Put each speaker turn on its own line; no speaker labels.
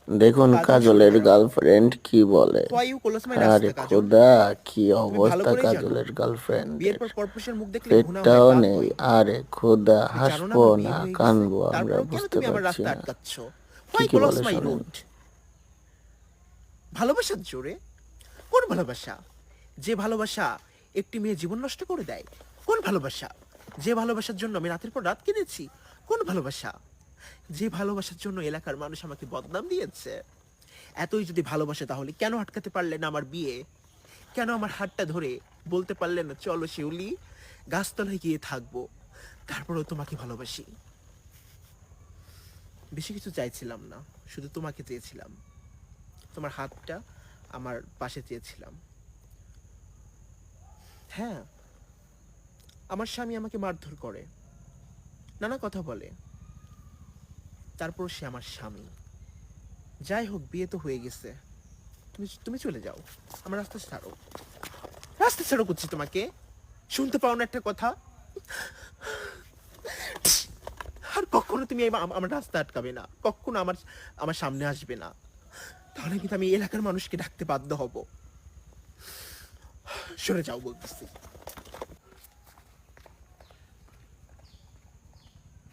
দেখুন
কাজল শুরু
কাজলের
করো।
গার্লফ্রেন্ড কি বলে।
হোয়াই ইউ ক্লোজ মাই
আরে
রাস্তা কাজল?
খোদা, কি
তুমি ভালো
অবস্থা
করেই জানো
কাজলের
বিয়ের
গার্লফ্রেন্ডের।
পর পরপুরুষের মুখ দেখলে ঘৃণা হয়,
পেটটাও
পাপ
নেই।
হয়।
আরে খোদা,
তুমি জানো না
হাসবো
আমার
না
বিয়ে হয়ে গেছে,
কানবো আমরা
তারপরও কেন
বুঝতে
তুমি আমার
পারছি
রাস্তা
না।
আটকাচ্ছ?
কি
হোয়াই
কি
ক্লোজ
বলে
মাই
শোনেন।
রুট? ভালোবাসার জোরে? কোন ভালোবাসা? যে ভালোবাসা একটি মেয়ে জীবন নষ্ট করে দেয়? কোন ভালোবাসা? যে ভালোবাসার জন্য আমি রাতের পর রাত কেঁদেছি? কোন ভালোবাসা? যে ভালোবাসার জন্য এলাকার মানুষ আমাকে বদনাম দিয়েছে? এতই যদি ভালোবাসে তাহলে কেন আটকাতে পারলে না আমার বিয়ে? কেন আমার হাতটা ধরে বলতে পারলে না চলো শিউলি, গাছতলায় গিয়ে থাকবো? তারপরেও তোমাকে ভালোবাসি। বেশি কিছু চাইছিলাম না, শুধু তোমাকে চেয়েছিলাম। তোমার হাতটা আমার পাশে চেয়েছিলাম। হ্যাঁ, আমার স্বামী আমাকে মারধর করে, নানা কথা বলে, তারপর সে আমার স্বামী। যাই হোক, বিয়ে তো হয়ে গেছে। তুমি তুমি চলে যাও, আমার রাস্তা ছাড়ো। রাস্তা ছাড়ো করছি তোমাকে, শুনতে পাও না একটা কথা? আর কখনো তুমি আমার রাস্তা আটকাবে না, কখনো আমার আমার সামনে আসবে না, তাহলে কিন্তু আমি এলাকার মানুষকে ডাকতে বাধ্য হব। সরে যাও বলতেছি।